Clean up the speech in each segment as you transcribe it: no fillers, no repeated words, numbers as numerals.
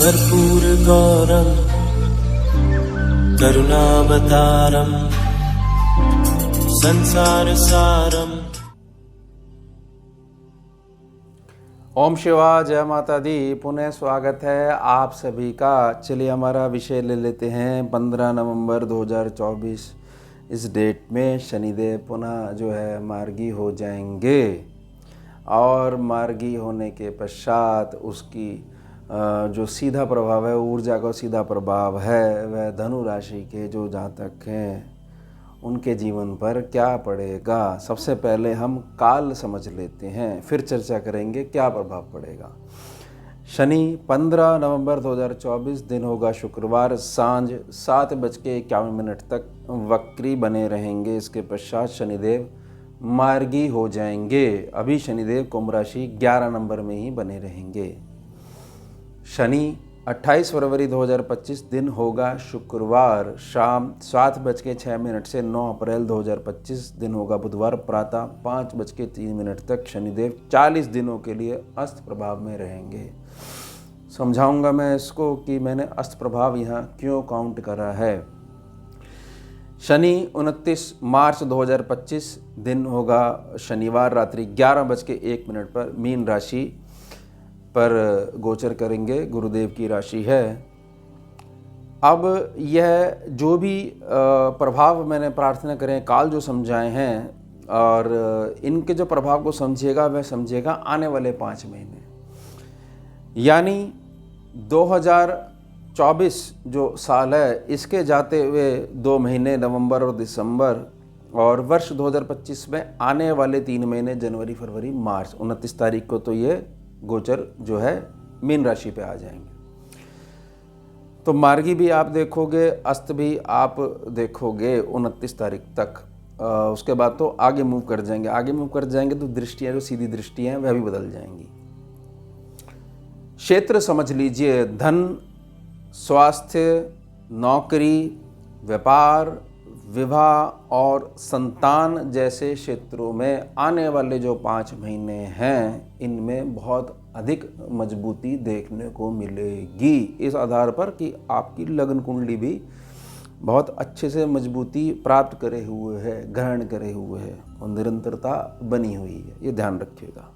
कर्पूरगौरं करुणावतारं संसारसारम्। ओम शिवा, जय माता दी। पुनः स्वागत है आप सभी का। चलिए हमारा विषय ले लेते हैं 15 नवंबर 2024। इस डेट में शनिदेव पुनः जो है मार्गी हो जाएंगे और मार्गी होने के पश्चात उसकी जो सीधा प्रभाव है, ऊर्जा का सीधा प्रभाव है, वह धनु राशि के जो जातक हैं उनके जीवन पर क्या पड़ेगा। सबसे पहले हम काल समझ लेते हैं, फिर चर्चा करेंगे क्या प्रभाव पड़ेगा। शनि 15 नवंबर 2024, दिन होगा शुक्रवार, सांझ 7:51 तक वक्री बने रहेंगे। इसके पश्चात शनिदेव मार्गी हो जाएंगे। अभी शनिदेव कुंभ राशि 11 नंबर में ही बने रहेंगे। शनि 28 फरवरी 2025, दिन होगा शुक्रवार, शाम 7:06 से 9 अप्रैल 2025, दिन होगा बुधवार, प्रातः 5:03 तक शनिदेव 40 दिनों के लिए अस्त प्रभाव में रहेंगे। समझाऊंगा मैं इसको कि मैंने अस्त प्रभाव यहाँ क्यों काउंट करा है। शनि 29 मार्च 2025, दिन होगा शनिवार, रात्रि 11:01 पर मीन राशि पर गोचर करेंगे। गुरुदेव की राशि है। अब यह जो भी प्रभाव मैंने प्रार्थना करें, काल जो समझाए हैं, और इनके जो प्रभाव को समझिएगा वह समझिएगा आने वाले 5 महीने, यानी 2024 जो साल है इसके जाते हुए 2 महीने नवंबर और दिसंबर, और वर्ष 2025 में आने वाले 3 महीने जनवरी, फरवरी, मार्च। 29 तारीख को तो ये गोचर जो है मीन राशि पे आ जाएंगे। तो मार्गी भी आप देखोगे, अस्त भी आप देखोगे 29 तारीख तक। उसके बाद तो आगे मूव कर जाएंगे तो दृष्टियाँ, जो सीधी दृष्टियाँ हैं, वह भी बदल जाएंगी। क्षेत्र समझ लीजिए, धन, स्वास्थ्य, नौकरी, व्यापार, विवाह और संतान जैसे क्षेत्रों में आने वाले जो 5 महीने हैं, इनमें बहुत अधिक मजबूती देखने को मिलेगी। इस आधार पर कि आपकी लग्न कुंडली भी बहुत अच्छे से मजबूती प्राप्त करे हुए है, ग्रहण करे हुए है और निरंतरता बनी हुई है। ये ध्यान रखिएगा।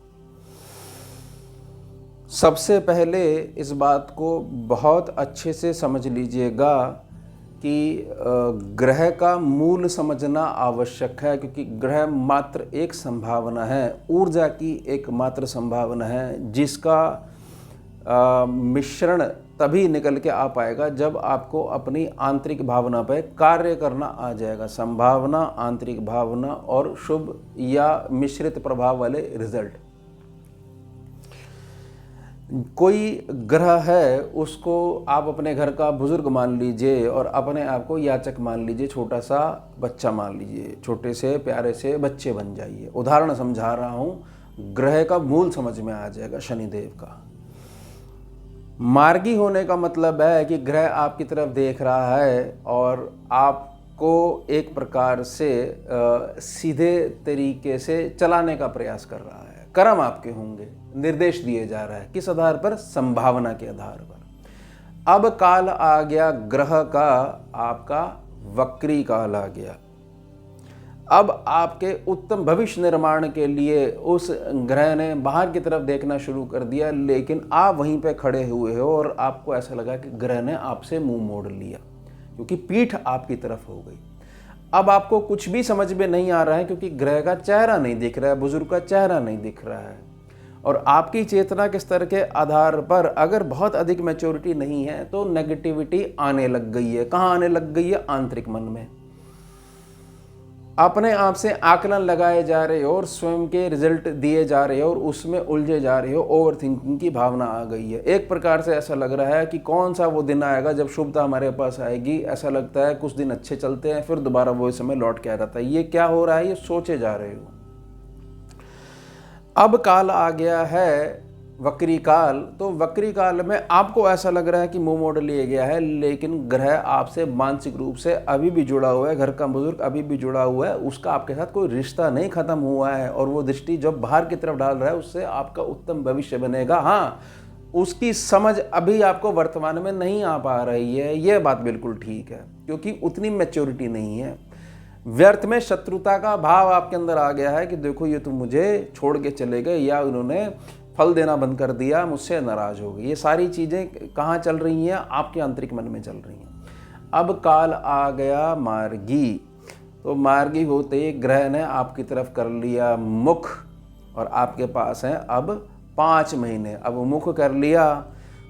सबसे पहले इस बात को बहुत अच्छे से समझ लीजिएगा कि ग्रह का मूल समझना आवश्यक है, क्योंकि ग्रह मात्र एक संभावना है, ऊर्जा की एक मात्र संभावना है, जिसका मिश्रण तभी निकल के आ पाएगा जब आपको अपनी आंतरिक भावना पर कार्य करना आ जाएगा। संभावना, आंतरिक भावना और शुभ या मिश्रित प्रभाव वाले रिजल्ट। कोई ग्रह है, उसको आप अपने घर का बुजुर्ग मान लीजिए और अपने आप को याचक मान लीजिए, छोटा सा बच्चा मान लीजिए, छोटे से प्यारे से बच्चे बन जाइए। उदाहरण समझा रहा हूँ, ग्रह का मूल समझ में आ जाएगा शनिदेव का। मार्गी होने का मतलब है कि ग्रह आपकी तरफ देख रहा है और आपको एक प्रकार से सीधे तरीके से चलाने का प्रयास कर रहा है। कर्म आपके होंगे, निर्देश दिए जा रहा है। किस आधार पर? संभावना के आधार पर। अब काल आ गया ग्रह का, आपका वक्री काल आ गया। अब आपके उत्तम भविष्य निर्माण के लिए उस ग्रह ने बाहर की तरफ देखना शुरू कर दिया, लेकिन आप वहीं पे खड़े हुए हो और आपको ऐसा लगा कि ग्रह ने आपसे मुंह मोड़ लिया, क्योंकि पीठ आपकी तरफ हो गई। अब आपको कुछ भी समझ में नहीं आ रहा है, क्योंकि ग्रह का चेहरा नहीं दिख रहा है, बुजुर्ग का चेहरा नहीं दिख रहा है। और आपकी चेतना के स्तर के आधार पर अगर बहुत अधिक मैच्योरिटी नहीं है तो नेगेटिविटी आने लग गई है। कहाँ आने लग गई है? आंतरिक मन में। अपने आप से आकलन लगाए जा रहे हो और स्वयं के रिजल्ट दिए जा रहे हो और उसमें उलझे जा रहे हो। ओवर थिंकिंग की भावना आ गई है। एक प्रकार से ऐसा लग रहा है कि कौन सा वो दिन आएगा जब शुभता हमारे पास आएगी। ऐसा लगता है कुछ दिन अच्छे चलते हैं, फिर दोबारा वो समय लौट के आ जाता है। ये क्या हो रहा है? ये सोचे जा रहे हो। अब काल आ गया है वक्री काल। तो वक्री काल में आपको ऐसा लग रहा है कि मुंह मोड़ लिया गया है, लेकिन ग्रह आपसे मानसिक रूप से अभी भी जुड़ा हुआ है। घर का बुजुर्ग अभी भी जुड़ा हुआ है, उसका आपके साथ कोई रिश्ता नहीं खत्म हुआ है और वो दृष्टि जब बाहर की तरफ डाल रहा है, उससे आपका उत्तम भविष्य बनेगा। हाँ, उसकी समझ अभी आपको वर्तमान में नहीं आ पा रही है, यह बात बिल्कुल ठीक है, क्योंकि उतनी मैच्योरिटी नहीं है। व्यर्थ में शत्रुता का भाव आपके अंदर आ गया है कि देखो ये तो मुझे छोड़ के चले गए, या उन्होंने फल देना बंद कर दिया, मुझसे नाराज हो गए। ये सारी चीज़ें कहाँ चल रही हैं? आपके आंतरिक मन में चल रही हैं। अब काल आ गया मार्गी, तो मार्गी होते ही ग्रह ने आपकी तरफ कर लिया मुख, और आपके पास है अब 5 महीने। अब मुख कर लिया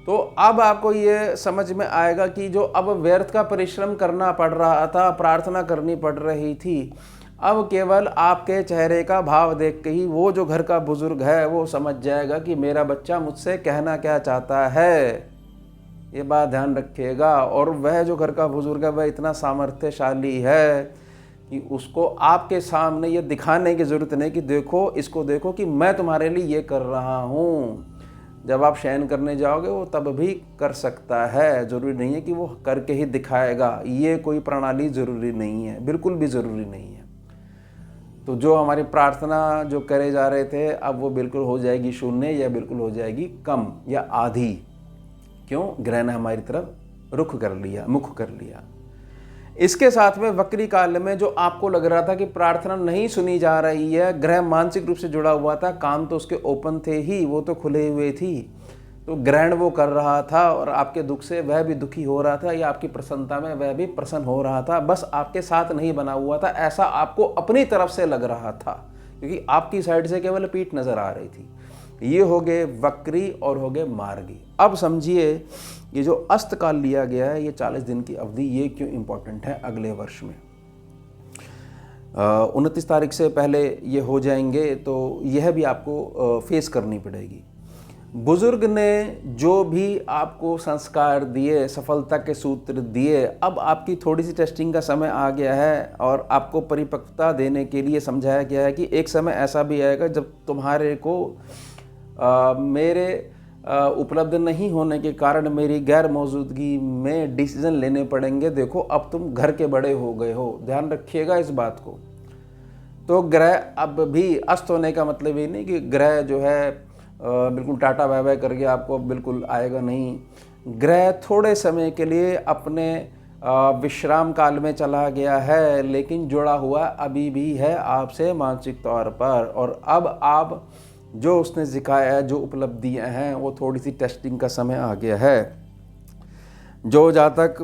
तो अब आपको ये समझ में आएगा कि जो अब व्यर्थ का परिश्रम करना पड़ रहा था, प्रार्थना करनी पड़ रही थी, अब केवल आपके चेहरे का भाव देख के ही वो जो घर का बुजुर्ग है वो समझ जाएगा कि मेरा बच्चा मुझसे कहना क्या चाहता है। ये बात ध्यान रखिएगा। और वह जो घर का बुजुर्ग है वह इतना सामर्थ्यशाली है कि उसको आपके सामने ये दिखाने की ज़रूरत नहीं कि देखो, इसको देखो कि मैं तुम्हारे लिए ये कर रहा हूँ। जब आप शयन करने जाओगे वो तब भी कर सकता है, ज़रूरी नहीं है कि वो करके ही दिखाएगा। ये कोई प्रणाली ज़रूरी नहीं है, बिल्कुल भी ज़रूरी नहीं है। तो जो हमारी प्रार्थना जो करे जा रहे थे, अब वो बिल्कुल हो जाएगी शून्य, या बिल्कुल हो जाएगी कम या आधी। क्यों? ग्रह ने हमारी तरफ रुख कर लिया, मुख कर लिया। इसके साथ में वक्री काल में जो आपको लग रहा था कि प्रार्थना नहीं सुनी जा रही है, ग्रह मानसिक रूप से जुड़ा हुआ था, कान तो उसके ओपन थे ही, वो तो खुले हुए थी, तो ग्रहण वो कर रहा था और आपके दुख से वह भी दुखी हो रहा था, या आपकी प्रसन्नता में वह भी प्रसन्न हो रहा था, बस आपके साथ नहीं बना हुआ था, ऐसा आपको अपनी तरफ से लग रहा था, क्योंकि आपकी साइड से केवल पीठ नजर आ रही थी। ये हो गए वक्री और हो गए मार्गी। अब समझिए ये जो अस्त काल लिया गया है, ये 40 दिन की अवधि, ये क्यों इंपॉर्टेंट है अगले वर्ष में। 29 तारीख से पहले ये हो जाएंगे, तो यह भी आपको फेस करनी पड़ेगी। बुजुर्ग ने जो भी आपको संस्कार दिए, सफलता के सूत्र दिए, अब आपकी थोड़ी सी टेस्टिंग का समय आ गया है और आपको परिपक्वता देने के लिए समझाया गया है कि एक समय ऐसा भी आएगा जब तुम्हारे को मेरे उपलब्ध नहीं होने के कारण, मेरी गैर मौजूदगी में डिसीजन लेने पड़ेंगे। देखो अब तुम घर के बड़े हो गए हो, ध्यान रखिएगा इस बात को। तो ग्रह अब भी अस्त होने का मतलब ये नहीं कि ग्रह जो है बिल्कुल टाटा बाय बाय करके आपको बिल्कुल आएगा, नहीं। ग्रह थोड़े समय के लिए अपने विश्राम काल में चला गया है, लेकिन जुड़ा हुआ अभी भी है आपसे मानसिक तौर पर। और अब आप जो उसने सिखाया है, जो उपलब्धियां हैं, वो थोड़ी सी टेस्टिंग का समय आ गया है। जो जातक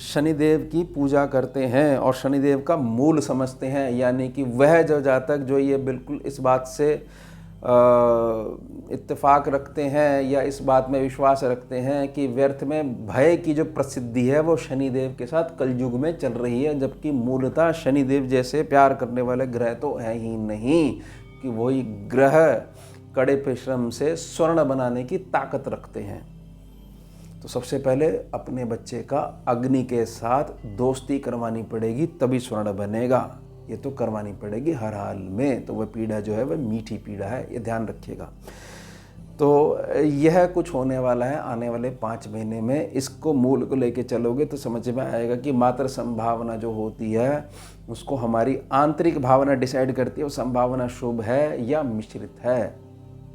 शनिदेव की पूजा करते हैं और शनिदेव का मूल समझते हैं, यानी कि वह जो जातक जो ये बिल्कुल इस बात से इत्तेफाक रखते हैं या इस बात में विश्वास रखते हैं कि व्यर्थ में भय की जो प्रसिद्धि है वो शनिदेव के साथ कलयुग में चल रही है, जबकि मूलतः शनिदेव जैसे प्यार करने वाले ग्रह तो है ही नहीं, कि वही ग्रह कड़े परिश्रम से स्वर्ण बनाने की ताकत रखते हैं। तो सबसे पहले अपने बच्चे का अग्नि के साथ दोस्ती करवानी पड़ेगी, तभी स्वर्ण बनेगा। ये तो करवानी पड़ेगी हर हाल में। तो वह पीड़ा जो है वह मीठी पीड़ा है, ये ध्यान रखिएगा। तो यह कुछ होने वाला है आने वाले 5 महीने में। इसको मूल को लेके चलोगे तो समझ में आएगा कि मात्र संभावना जो होती है उसको हमारी आंतरिक भावना डिसाइड करती है, वो संभावना शुभ है या मिश्रित है,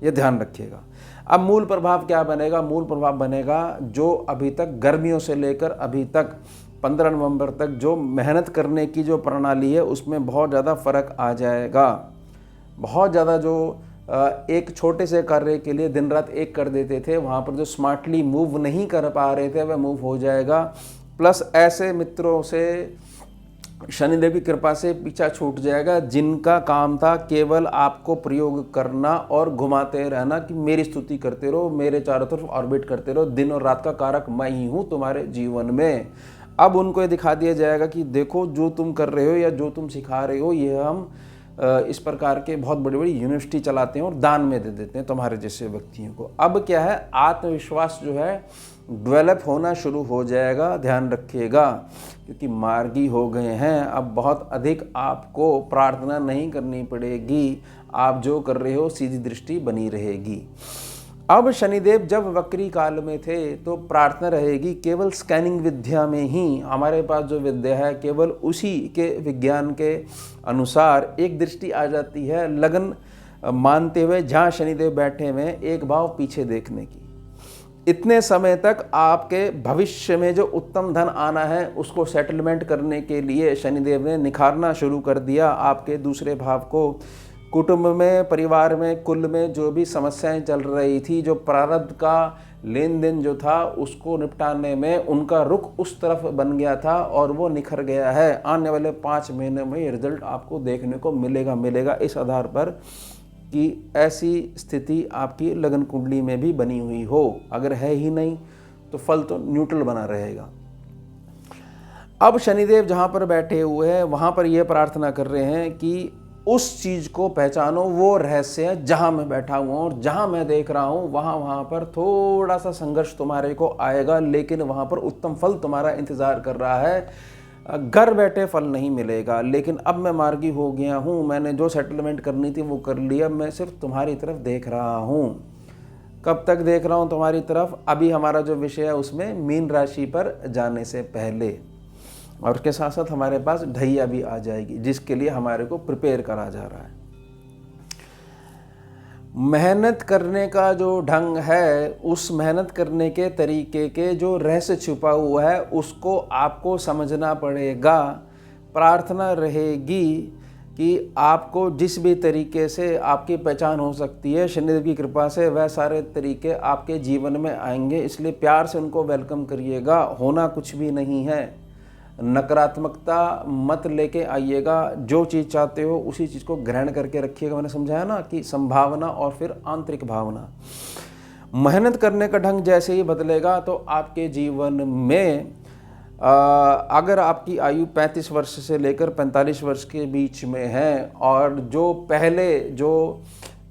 ये ध्यान रखिएगा। अब मूल प्रभाव क्या बनेगा? मूल प्रभाव बनेगा जो अभी तक गर्मियों से लेकर अभी तक 15 नवंबर तक जो मेहनत करने की जो प्रणाली है उसमें बहुत ज़्यादा फर्क आ जाएगा। बहुत ज़्यादा जो एक छोटे से कार्य के लिए दिन रात एक कर देते थे, वहाँ पर जो स्मार्टली मूव नहीं कर पा रहे थे वह मूव हो जाएगा। प्लस ऐसे मित्रों से शनिदेव की कृपा से पीछा छूट जाएगा जिनका काम था केवल आपको प्रयोग करना और घुमाते रहना कि मेरी स्तुति करते रहो, मेरे चारों तरफ ऑर्बिट करते रहो, दिन और रात का कारक मैं ही हूँ तुम्हारे जीवन में। अब उनको ये दिखा दिया जाएगा कि देखो जो तुम कर रहे हो या जो तुम सिखा रहे हो, ये हम इस प्रकार के बहुत बड़ी बड़ी यूनिवर्सिटी चलाते हैं और दान में दे देते हैं तुम्हारे जैसे व्यक्तियों को। अब क्या है, आत्मविश्वास जो है डेवलप होना शुरू हो जाएगा, ध्यान रखिएगा, क्योंकि मार्गी हो गए हैं। अब बहुत अधिक आपको प्रार्थना नहीं करनी पड़ेगी, आप जो कर रहे हो सीधी दृष्टि बनी रहेगी। अब शनिदेव जब वक्री काल में थे तो प्रार्थना रहेगी केवल स्कैनिंग विद्या में ही। हमारे पास जो विद्या है केवल उसी के विज्ञान के अनुसार एक दृष्टि आ जाती है, लगन मानते हुए जहाँ शनिदेव बैठे हुए एक भाव पीछे देखने की। इतने समय तक आपके भविष्य में जो उत्तम धन आना है उसको सेटलमेंट करने के लिए शनिदेव ने निखारना शुरू कर दिया आपके दूसरे भाव को। कुटुंब में, परिवार में, कुल में जो भी समस्याएं चल रही थी, जो प्रारब्ध का लेन देन जो था उसको निपटाने में उनका रुख उस तरफ बन गया था और वो निखर गया है। आने वाले 5 महीने में ये रिजल्ट आपको देखने को मिलेगा इस आधार पर कि ऐसी स्थिति आपकी लगन कुंडली में भी बनी हुई हो। अगर है ही नहीं तो फल तो न्यूट्रल बना रहेगा। अब शनिदेव जहाँ पर बैठे हुए हैं वहाँ पर ये प्रार्थना कर रहे हैं कि उस चीज़ को पहचानो, वो रहस्य है जहाँ मैं बैठा हुआ हूँ और जहाँ मैं देख रहा हूँ वहाँ पर थोड़ा सा संघर्ष तुम्हारे को आएगा, लेकिन वहाँ पर उत्तम फल तुम्हारा इंतज़ार कर रहा है। घर बैठे फल नहीं मिलेगा, लेकिन अब मैं मार्गी हो गया हूँ, मैंने जो सेटलमेंट करनी थी वो कर लिया, मैं सिर्फ तुम्हारी तरफ देख रहा हूँ। कब तक देख रहा हूँ तुम्हारी तरफ? अभी हमारा जो विषय है उसमें मीन राशि पर जाने से पहले, और उसके साथ साथ हमारे पास ढैया भी आ जाएगी जिसके लिए हमारे को प्रिपेयर करा जा रहा है। मेहनत करने का जो ढंग है, उस मेहनत करने के तरीके के जो रहस्य छुपा हुआ है उसको आपको समझना पड़ेगा। प्रार्थना रहेगी कि आपको जिस भी तरीके से आपकी पहचान हो सकती है शनिदेव की कृपा से, वह सारे तरीके आपके जीवन में आएंगे, इसलिए प्यार से उनको वेलकम करिएगा। होना कुछ भी नहीं है, नकारात्मकता मत लेके आइएगा, जो चीज़ चाहते हो उसी चीज़ को ग्रहण करके रखिएगा। मैंने समझाया ना कि संभावना और फिर आंतरिक भावना। मेहनत करने का ढंग जैसे ही बदलेगा तो आपके जीवन में अगर आपकी आयु 35 वर्ष से लेकर 45 वर्ष के बीच में है और जो पहले जो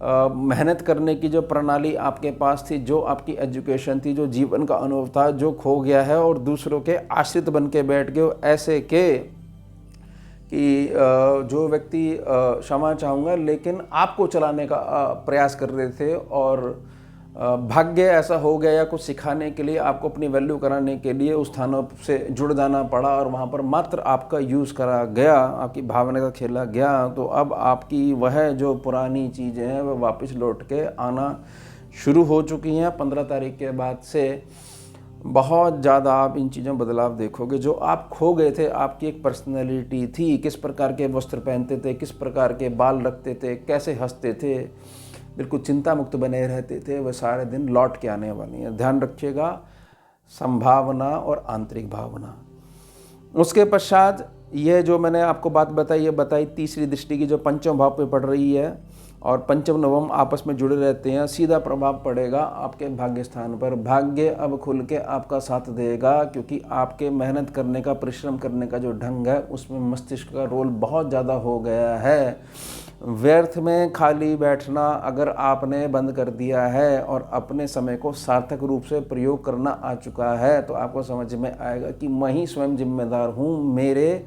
मेहनत करने की जो प्रणाली आपके पास थी, जो आपकी एजुकेशन थी, जो जीवन का अनुभव था, जो खो गया है और दूसरों के आश्रित बन के बैठ गए, ऐसे के कि जो व्यक्ति क्षमा चाहूँगा लेकिन आपको चलाने का प्रयास कर रहे थे और भाग्य ऐसा हो गया या कुछ सिखाने के लिए, आपको अपनी वैल्यू कराने के लिए उस स्थानों से जुड़ जाना पड़ा और वहाँ पर मात्र आपका यूज़ करा गया, आपकी भावना का खेला गया। तो अब आपकी वह जो पुरानी चीज़ें हैं वह वापस लौट के आना शुरू हो चुकी हैं। 15 तारीख के बाद से बहुत ज़्यादा आप इन चीज़ों में बदलाव देखोगे। जो आप खो गए थे, आपकी एक पर्सनैलिटी थी, किस प्रकार के वस्त्र पहनते थे, किस प्रकार के बाल रखते थे, कैसे हंसते थे, बिल्कुल चिंता मुक्त बने रहते थे, वह सारे दिन लौट के आने वाली हैं। ध्यान रखिएगा, संभावना और आंतरिक भावना। उसके पश्चात यह जो मैंने आपको बात बताई, ये बताई तीसरी दृष्टि की जो पंचम भाव पे पड़ रही है और पंचम नवम आपस में जुड़े रहते हैं, सीधा प्रभाव पड़ेगा आपके भाग्य स्थान पर। भाग्य अब खुल के आपका साथ देगा क्योंकि आपके मेहनत करने का, परिश्रम करने का जो ढंग है उसमें मस्तिष्क का रोल बहुत ज़्यादा हो गया है। व्यर्थ में खाली बैठना अगर आपने बंद कर दिया है और अपने समय को सार्थक रूप से प्रयोग करना आ चुका है तो आपको समझ में आएगा कि मैं ही स्वयं जिम्मेदार हूँ मेरे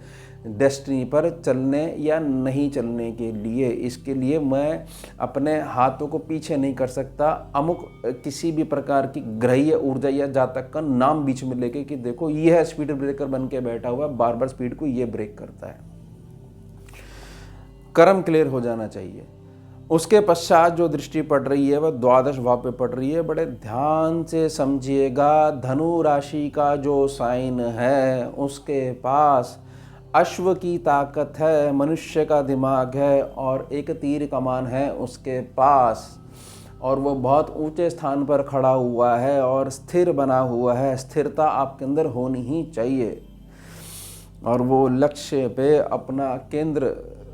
डेस्टिनी पर चलने या नहीं चलने के लिए। इसके लिए मैं अपने हाथों को पीछे नहीं कर सकता अमुक किसी भी प्रकार की ग्रहीय ऊर्जा या जातक का नाम बीच में लेके कि देखो यह स्पीड ब्रेकर बन के बैठा हुआ, बार बार स्पीड को ये ब्रेक करता है। कर्म क्लियर हो जाना चाहिए। उसके पश्चात जो दृष्टि पड़ रही है वह द्वादश भाव पे पड़ रही है। बड़े ध्यान से समझिएगा, धनु राशि का जो साइन है उसके पास अश्व की ताकत है, मनुष्य का दिमाग है और एक तीर कमान है उसके पास, और वो बहुत ऊंचे स्थान पर खड़ा हुआ है और स्थिर बना हुआ है। स्थिरता आपके अंदर होनी ही चाहिए और वो लक्ष्य पे अपना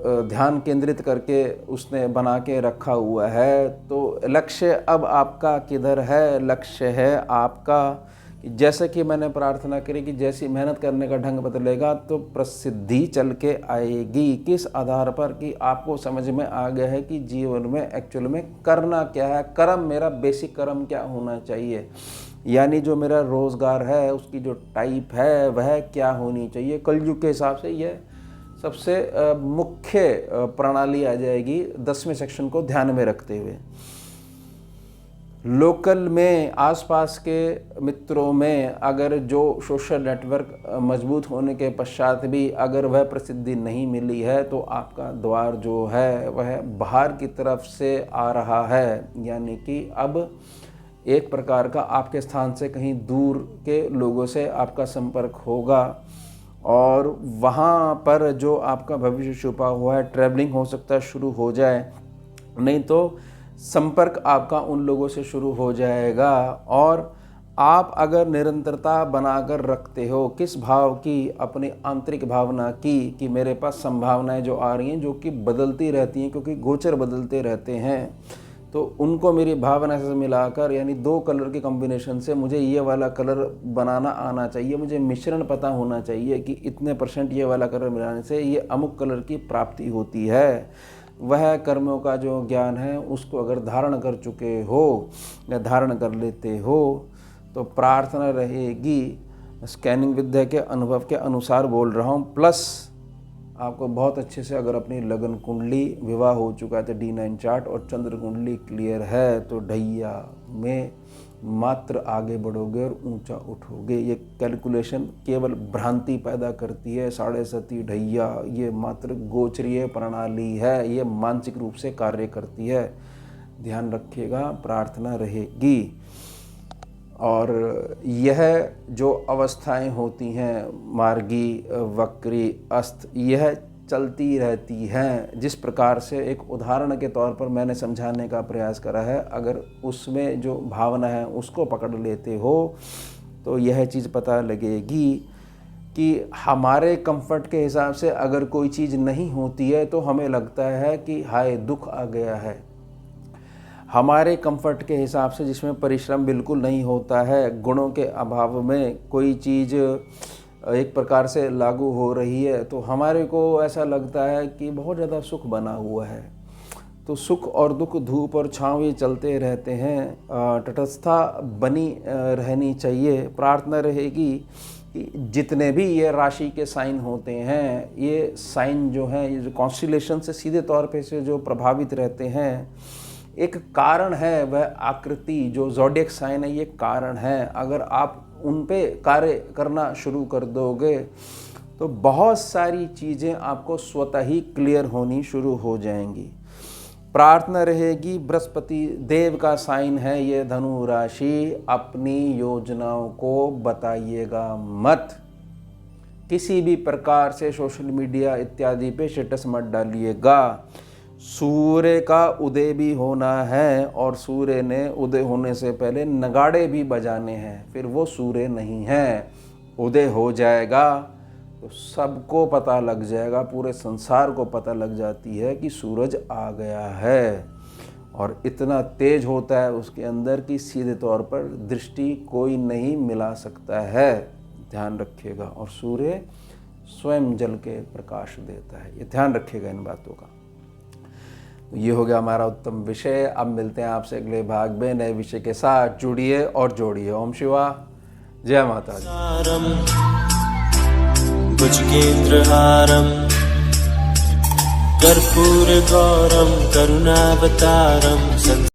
ध्यान केंद्रित करके उसने बना के रखा हुआ है। तो लक्ष्य अब आपका किधर है? लक्ष्य है आपका, जैसे कि मैंने प्रार्थना करी कि जैसी मेहनत करने का ढंग बदलेगा तो प्रसिद्धि चल के आएगी। किस आधार पर? कि आपको समझ में आ गया है कि जीवन में एक्चुअल में करना क्या है, कर्म, मेरा बेसिक कर्म क्या होना चाहिए, यानी जो मेरा रोज़गार है उसकी जो टाइप है वह क्या होनी चाहिए। कलयुग के हिसाब से यह सबसे मुख्य प्रणाली आ जाएगी 10वें सेक्शन को ध्यान में रखते हुए। लोकल में, आसपास के मित्रों में अगर जो सोशल नेटवर्क मजबूत होने के पश्चात भी अगर वह प्रसिद्धि नहीं मिली है तो आपका द्वार जो है वह बाहर की तरफ से आ रहा है, यानी कि अब एक प्रकार का आपके स्थान से कहीं दूर के लोगों से आपका संपर्क होगा और वहाँ पर जो आपका भविष्य छुपा हुआ है, ट्रैवलिंग हो सकता है शुरू हो जाए, नहीं तो संपर्क आपका उन लोगों से शुरू हो जाएगा। और आप अगर निरंतरता बनाकर रखते हो किस भाव की, अपनी आंतरिक भावना की कि मेरे पास संभावनाएं जो आ रही हैं जो कि बदलती रहती हैं क्योंकि गोचर बदलते रहते हैं, तो उनको मेरी भावना से मिलाकर, यानी 2 कलर के कॉम्बिनेशन से मुझे ये वाला कलर बनाना आना चाहिए, मुझे मिश्रण पता होना चाहिए कि इतने % ये वाला कलर मिलाने से ये अमुक कलर की प्राप्ति होती है। वह कर्मों का जो ज्ञान है उसको अगर धारण कर चुके हो या धारण कर लेते हो तो प्रार्थना रहेगी, स्कैनिंग विद्या के अनुभव के अनुसार बोल रहा हूँ, प्लस आपको बहुत अच्छे से अगर अपनी लगन कुंडली, विवाह हो चुका है तो D9 चार्ट और चंद्र कुंडली क्लियर है तो ढैया में मात्र आगे बढ़ोगे और ऊंचा उठोगे। ये कैलकुलेशन केवल भ्रांति पैदा करती है। 7.5 ढैया ये मात्र गोचरीय प्रणाली है, ये मानसिक रूप से कार्य करती है। ध्यान रखिएगा, प्रार्थना रहेगी। और यह जो अवस्थाएं होती हैं, मार्गी, वक्री, अस्त, यह चलती रहती हैं। जिस प्रकार से एक उदाहरण के तौर पर मैंने समझाने का प्रयास करा है, अगर उसमें जो भावना है उसको पकड़ लेते हो तो यह चीज़ पता लगेगी कि हमारे कंफर्ट के हिसाब से अगर कोई चीज़ नहीं होती है तो हमें लगता है कि हाय दुख आ गया है। हमारे कंफर्ट के हिसाब से जिसमें परिश्रम बिल्कुल नहीं होता है, गुणों के अभाव में कोई चीज़ एक प्रकार से लागू हो रही है तो हमारे को ऐसा लगता है कि बहुत ज़्यादा सुख बना हुआ है। तो सुख और दुख, धूप और छाँव ये चलते रहते हैं। तटस्थता बनी रहनी चाहिए। प्रार्थना रहेगी कि जितने भी ये राशि के साइन होते हैं, ये साइन जो हैं, ये जो कॉन्स्टिलेशन से सीधे तौर पे से जो प्रभावित रहते हैं, एक कारण है। वह आकृति जो ज़ोडिएक साइन है ये कारण है। अगर आप उन पे कार्य करना शुरू कर दोगे तो बहुत सारी चीज़ें आपको स्वतः ही क्लियर होनी शुरू हो जाएंगी। प्रार्थना रहेगी, बृहस्पति देव का साइन है ये धनु राशि, अपनी योजनाओं को बताइएगा मत। किसी भी प्रकार से सोशल मीडिया इत्यादि पे स्टेटस मत डालिएगा। सूर्य का उदय भी होना है और सूर्य ने उदय होने से पहले नगाड़े भी बजाने हैं, फिर वो सूर्य नहीं है। उदय हो जाएगा तो सबको पता लग जाएगा, पूरे संसार को पता लग जाती है कि सूरज आ गया है। और इतना तेज होता है उसके अंदर कि सीधे तौर पर दृष्टि कोई नहीं मिला सकता है। ध्यान रखिएगा। और सूर्य स्वयं जल के प्रकाश देता है, ये ध्यान रखिएगा इन बातों का। ये हो गया हमारा उत्तम विषय। अब मिलते हैं आपसे अगले भाग में नए विषय के साथ। जुड़िए और जोड़िए। ओम शिवा, जय माता दी। सारं भुजगेन्द्रहारं कर्पूरगौरं करुणावतारं